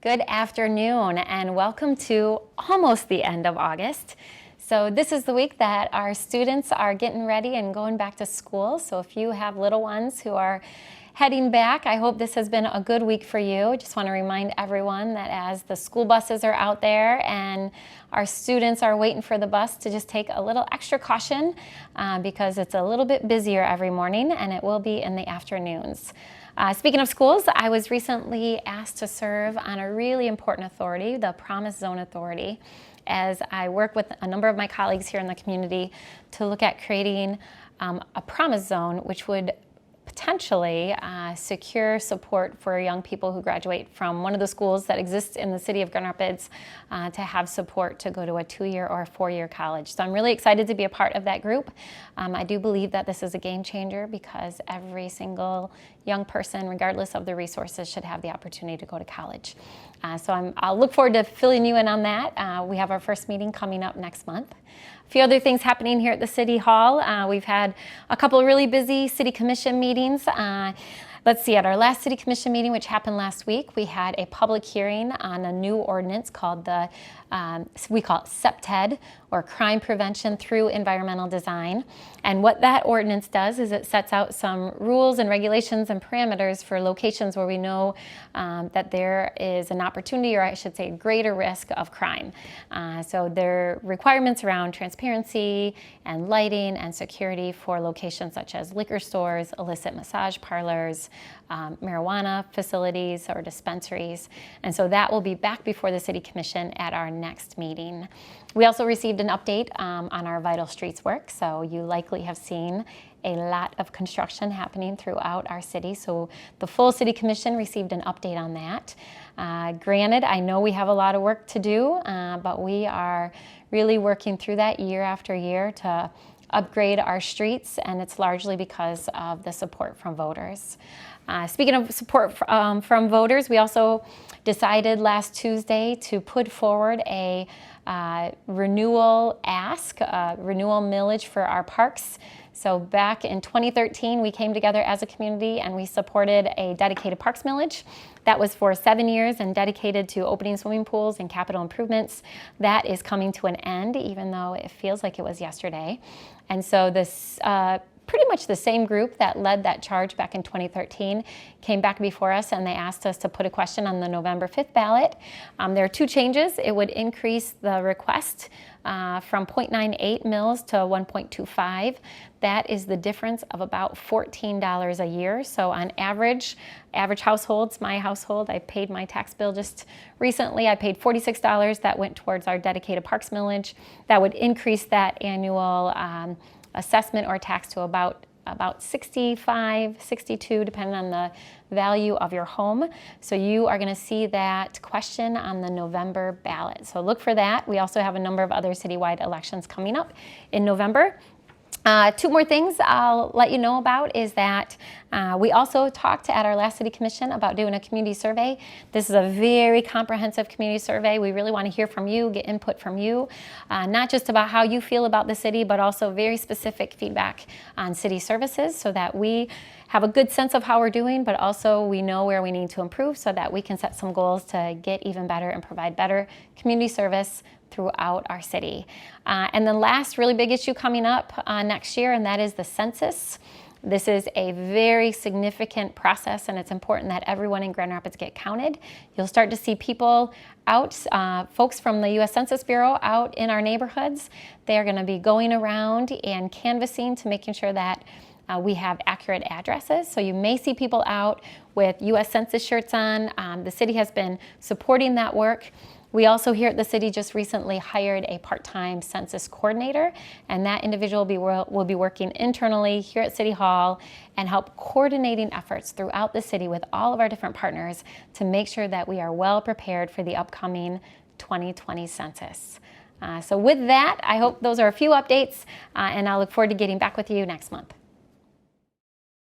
Good afternoon and welcome to almost the end of August. So this is the week that our students are getting ready and going back to school. So if you have little ones who are heading back, I hope this has been a good week for you. Just want to remind everyone that as the school buses are out there and our students are waiting for the bus, to just take a little extra caution because it's a little bit busier every morning and it will be in the afternoons. Speaking of schools, I was recently asked to serve on a really important authority, the Promise Zone Authority, as I work with a number of my colleagues here in the community to look at creating a Promise Zone, which would potentially secure support for young people who graduate from one of the schools that exists in the city of Grand Rapids to have support to go to a 2-year or a 4-year college. So I'm really excited to be a part of that group. I do believe that this is a game changer because every single young person, regardless of the resources, should have the opportunity to go to college. So I'll look forward to filling you in on that. We have our first meeting coming up next month. A few other things happening here at the City Hall. We've had a couple of really busy City Commission meetings. Let's see, at our last City Commission meeting, which happened last week, we had a public hearing on a new ordinance called we call it CPTED, or Crime Prevention Through Environmental Design. And what that ordinance does is it sets out some rules and regulations and parameters for locations where we know that there is an opportunity, or I should say greater risk of crime. So there are requirements around transparency and lighting and security for locations such as liquor stores, illicit massage parlors, marijuana facilities or dispensaries. And so that will be back before the City Commission at our next meeting. We also received an update on our Vital Streets work. So you likely have seen a lot of construction happening throughout our city. So the full City Commission received an update on that. Granted, I know we have a lot of work to do, but we are really working through that year after year to upgrade our streets, and it's largely because of the support from voters. Speaking of support from voters, we also decided last Tuesday to put forward a renewal millage for our parks. So back in 2013, we came together as a community and we supported a dedicated parks millage. That was for 7 years and dedicated to opening swimming pools and capital improvements. That is coming to an end, even though it feels like it was yesterday. And so this pretty much the same group that led that charge back in 2013 came back before us and they asked us to put a question on the November 5th ballot. There are two changes. It would increase the request from 0.98 mils to 1.25. That is the difference of about $14 a year. So on average households, my household, I paid my tax bill just recently. I paid $46. That went towards our dedicated parks millage. That would increase that annual assessment or tax to about 65, 62, depending on the value of your home. So you are going to see that question on the November ballot. So look for that. We also have a number of other citywide elections coming up in November. Two more things I'll let you know about is that we also talked at our last City Commission about doing a community survey. This is a very comprehensive community survey. We really want to hear from you, get input from you, not just about how you feel about the city, but also very specific feedback on city services so that we have a good sense of how we're doing, but also we know where we need to improve so that we can set some goals to get even better and provide better community service throughout our city. And the last really big issue coming up next year, and that is the census. This is a very significant process, and it's important that everyone in Grand Rapids get counted. You'll start to see people out, folks from the U.S. Census Bureau out in our neighborhoods. They are going to be going around and canvassing to making sure that we have accurate addresses. So you may see people out with U.S. Census shirts on. The city has been supporting that work. We also here at the city just recently hired a part-time census coordinator, and that individual will be working internally here at City Hall and help coordinating efforts throughout the city with all of our different partners to make sure that we are well prepared for the upcoming 2020 census. So with that, I hope those are a few updates, and I'll look forward to getting back with you next month.